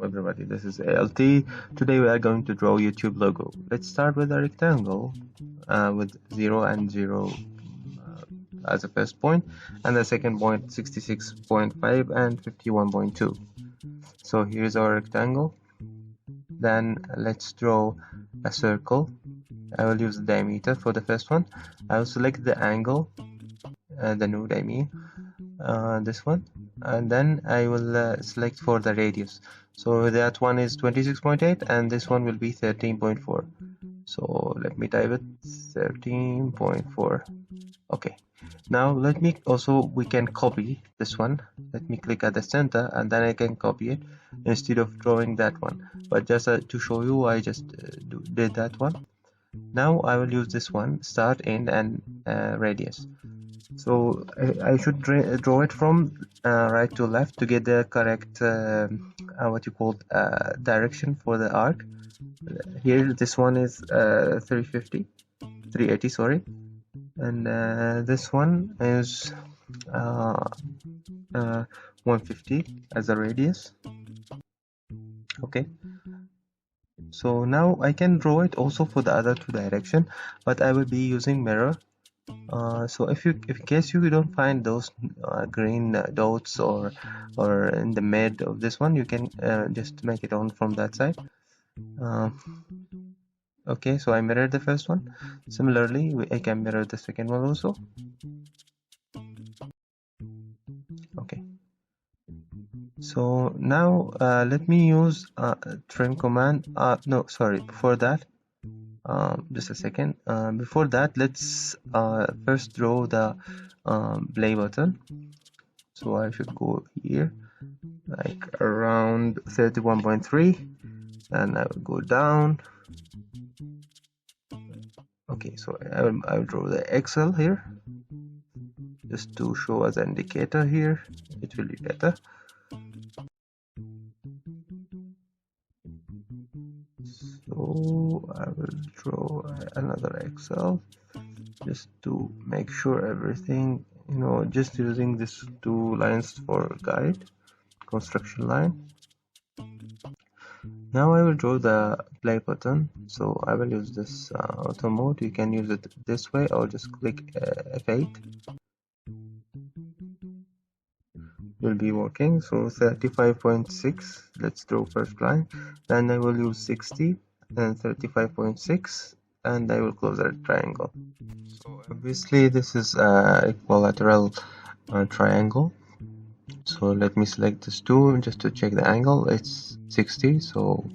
everybody, this is ALT. Today we are going to draw YouTube logo. Let's start with a rectangle with 0 and 0 as a first point, and the second point 66.5 and 51.2. So here's our rectangle. Then let's draw a circle. I will use the diameter for the first one. I will select the angle, the node I mean, this one, and then I will select for the radius. So that one is 26.8 and this one will be 13.4. So let me type it, 13.4. Okay, now let me also, we can copy this one. Let me click at the center and then I can copy it instead of drawing that one, but just to show you I just did that one. Now I will use this one, start, end, and radius. So I should draw it from right to left to get the correct what you call direction for the arc. Here this one is 380, sorry, and this one is 150 as a radius. Okay, so now I can draw it also for the other two direction, but I will be using mirror. So if in case you don't find those green dots or in the mid of this one, you can just make it on from that side. Okay, so I mirrored the first one. Similarly, I can mirror the second one also. Okay, so now let me use trim command. No, sorry, before that, just a second. Before that, let's first draw the play button. So I should go here like around 31.3 and I will go down. Okay, so I will draw the XL here just to show as an indicator here. It will be better. So I will draw another XL just to make sure everything, you know, just using these two lines for guide, construction line. Now I will draw the play button. So I will use this auto mode. You can use it this way or just click F8. Will be working. So 35.6, let's draw first line. Then I will use 60 and 35.6 and I will close a triangle. So obviously this is a equilateral triangle. So let me select this two just to check the angle. It's 60. So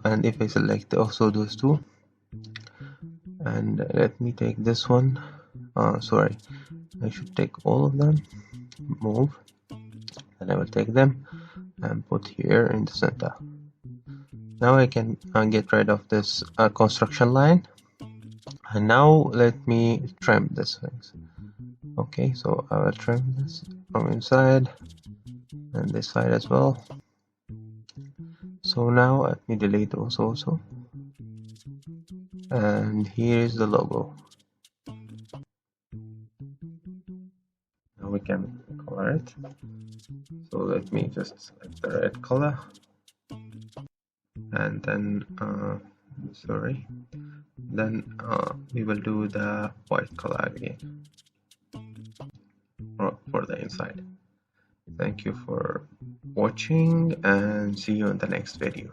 and if I select also those two, and let me take this one. Sorry, I should take all of them. Move, and I will take them and put here in the center. Now I can get rid of this construction line, and now let me trim this things. Okay, so I will trim this from inside and this side as well. So now let me delete those also, and here is the logo. Now we can color it. So let me just select the red color, and then sorry, then we will do the white color again for the inside. Thank you for watching and see you in the next video.